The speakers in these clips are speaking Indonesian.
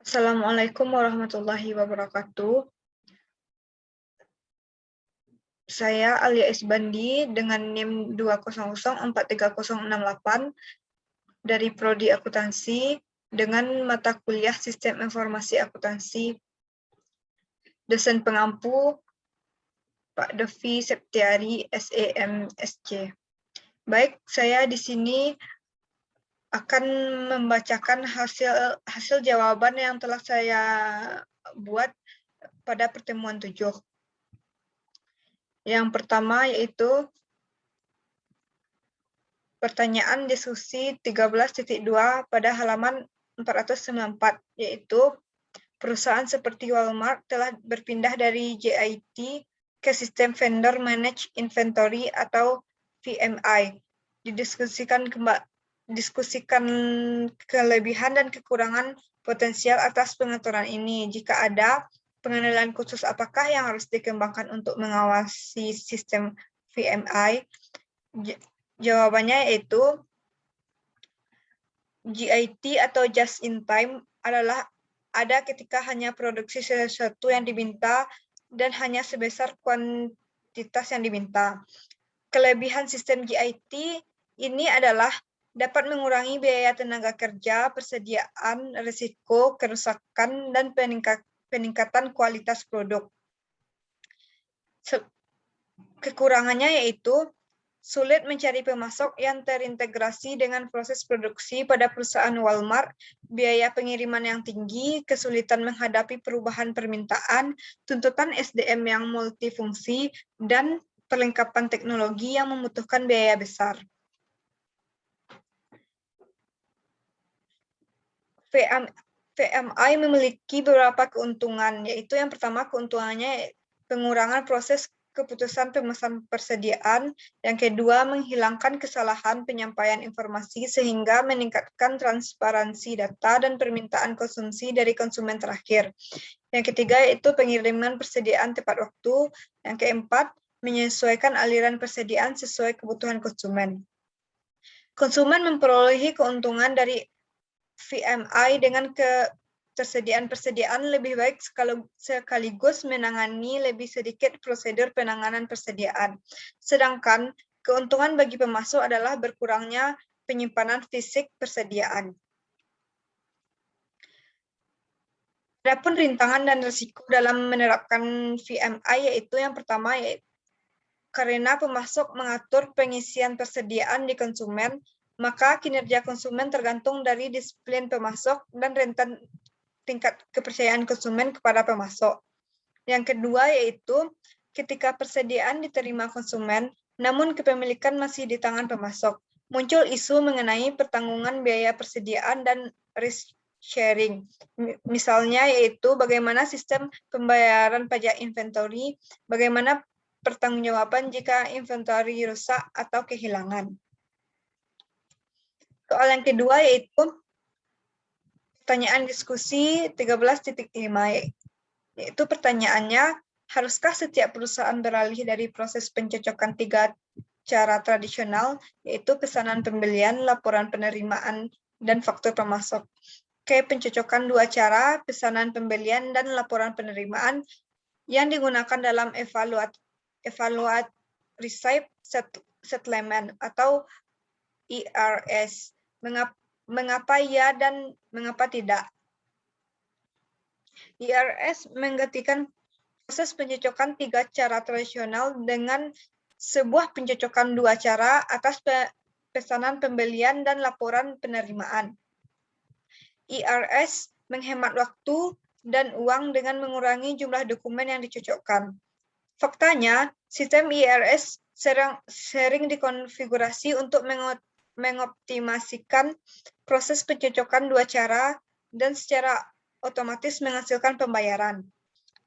Assalamualaikum warahmatullahi wabarakatuh. Saya Alia Isbandi dengan NIM 200430068 dari Prodi Akuntansi dengan mata kuliah Sistem Informasi Akuntansi. Dosen pengampu Pak Devi Septiari, SEMSC. Baik, saya di sini akan membacakan hasil jawaban yang telah saya buat pada pertemuan 7. Yang pertama yaitu pertanyaan diskusi 13.2 pada halaman 494, yaitu perusahaan seperti Walmart telah berpindah dari JIT ke sistem Vendor Managed Inventory atau VMI. Didiskusikan kelebihan dan kekurangan potensial atas pengaturan ini. Jika ada, pengenalan khusus apakah yang harus dikembangkan untuk mengawasi sistem VMI? Jawabannya yaitu JIT atau Just in Time adalah ada ketika hanya produksi sesuatu yang diminta dan hanya sebesar kuantitas yang diminta. Kelebihan sistem JIT ini adalah dapat mengurangi biaya tenaga kerja, persediaan, risiko, kerusakan, dan peningkatan kualitas produk. Kekurangannya yaitu sulit mencari pemasok yang terintegrasi dengan proses produksi pada perusahaan Walmart, biaya pengiriman yang tinggi, kesulitan menghadapi perubahan permintaan, tuntutan SDM yang multifungsi, dan perlengkapan teknologi yang membutuhkan biaya besar. VMI memiliki beberapa keuntungan, yaitu yang pertama keuntungannya pengurangan proses keputusan pemesan persediaan, yang kedua menghilangkan kesalahan penyampaian informasi sehingga meningkatkan transparansi data dan permintaan konsumsi dari konsumen terakhir. Yang ketiga yaitu pengiriman persediaan tepat waktu, yang keempat menyesuaikan aliran persediaan sesuai kebutuhan konsumen. Konsumen memperolehi keuntungan dari VMI dengan ketersediaan-persediaan lebih baik sekaligus menangani lebih sedikit prosedur penanganan persediaan. Sedangkan keuntungan bagi pemasok adalah berkurangnya penyimpanan fisik persediaan. Adapun rintangan dan risiko dalam menerapkan VMI yaitu yang pertama yaitu karena pemasok mengatur pengisian persediaan di konsumen, maka kinerja konsumen tergantung dari disiplin pemasok dan rentan tingkat kepercayaan konsumen kepada pemasok. Yang kedua yaitu ketika persediaan diterima konsumen, namun kepemilikan masih di tangan pemasok, muncul isu mengenai pertanggungan biaya persediaan dan risk sharing. Misalnya yaitu bagaimana sistem pembayaran pajak inventory, bagaimana pertanggungjawaban jika inventory rusak atau kehilangan. Soal yang kedua yaitu pertanyaan diskusi 13.5, yaitu pertanyaannya, haruskah setiap perusahaan beralih dari proses pencocokan 3 cara tradisional, yaitu pesanan pembelian, laporan penerimaan, dan faktur pemasok, ke pencocokan 2 cara, pesanan pembelian dan laporan penerimaan, yang digunakan dalam evaluat receipt settlement atau ERS. Mengapa ya dan mengapa tidak? ERS menggantikan proses pencocokan 3 cara tradisional dengan sebuah pencocokan 2 cara atas pesanan pembelian dan laporan penerimaan. ERS menghemat waktu dan uang dengan mengurangi jumlah dokumen yang dicocokkan. Faktanya, sistem ERS sering dikonfigurasi untuk mengoptimasikan proses pencocokan 2 cara dan secara otomatis menghasilkan pembayaran.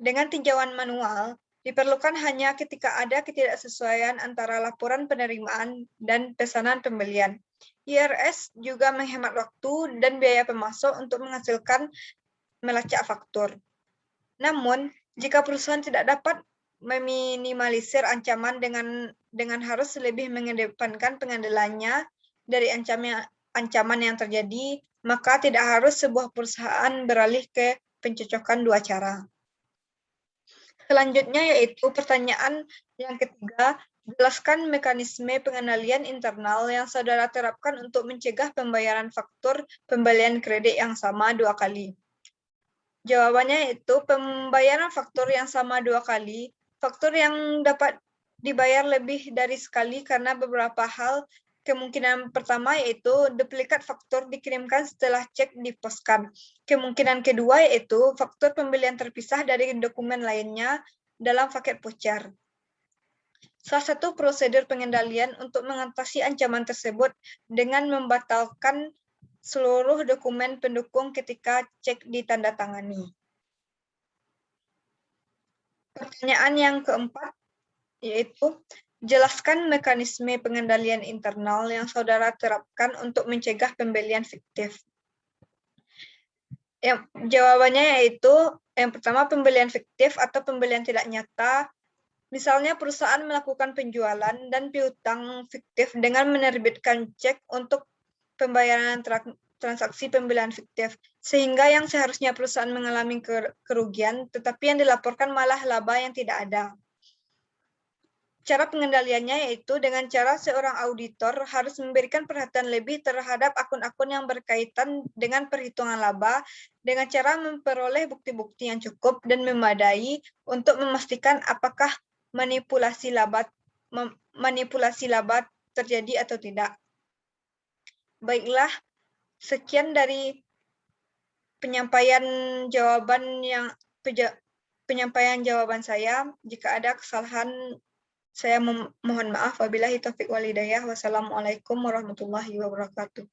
Dengan tinjauan manual, diperlukan hanya ketika ada ketidaksesuaian antara laporan penerimaan dan pesanan pembelian. ERS juga menghemat waktu dan biaya pemasok untuk menghasilkan melacak faktur. Namun, jika perusahaan tidak dapat meminimalisir ancaman dengan harus lebih mengedepankan pengandalannya dari ancaman yang terjadi, maka tidak harus sebuah perusahaan beralih ke pencocokan dua cara. Selanjutnya yaitu pertanyaan yang ketiga, jelaskan mekanisme pengendalian internal yang saudara terapkan untuk mencegah pembayaran faktur pembelian kredit yang sama dua kali. Jawabannya yaitu pembayaran faktur yang sama dua kali, faktur yang dapat dibayar lebih dari sekali karena beberapa hal. Kemungkinan pertama yaitu duplikat faktur dikirimkan setelah cek diposkan. Kemungkinan kedua yaitu faktur pembelian terpisah dari dokumen lainnya dalam paket voucher. Salah satu prosedur pengendalian untuk mengatasi ancaman tersebut dengan membatalkan seluruh dokumen pendukung ketika cek ditandatangani. Pertanyaan yang keempat yaitu jelaskan mekanisme pengendalian internal yang saudara terapkan untuk mencegah pembelian fiktif. Jawabannya yaitu yang pertama pembelian fiktif atau pembelian tidak nyata. Misalnya perusahaan melakukan penjualan dan piutang fiktif dengan menerbitkan cek untuk pembayaran transaksi pembelian fiktif, sehingga yang seharusnya perusahaan mengalami kerugian, tetapi yang dilaporkan malah laba yang tidak ada. Cara pengendaliannya yaitu dengan cara seorang auditor harus memberikan perhatian lebih terhadap akun-akun yang berkaitan dengan perhitungan laba dengan cara memperoleh bukti-bukti yang cukup dan memadai untuk memastikan apakah manipulasi laba terjadi atau tidak. Baiklah, sekian dari penyampaian jawaban saya. Jika ada kesalahan, saya mohon maaf. Wabillahi taufiq wal hidayah. Wassalamualaikum warahmatullahi wabarakatuh.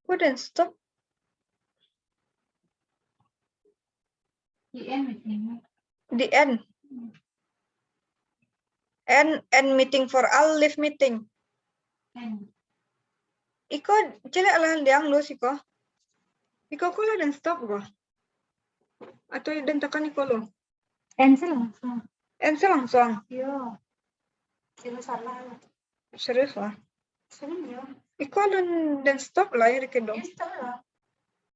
Couldn't stop. The end meeting. The end. End meeting for all, live meeting. End. Iko jelek lah liang lu sih kok. Iko kulo dan stop kok. Atau dan tekan iko lu. End langsung. End langsung. Yo. Tidak salah. Serius lah. Serius. Iko dan stop lah ya kedong. Install lah.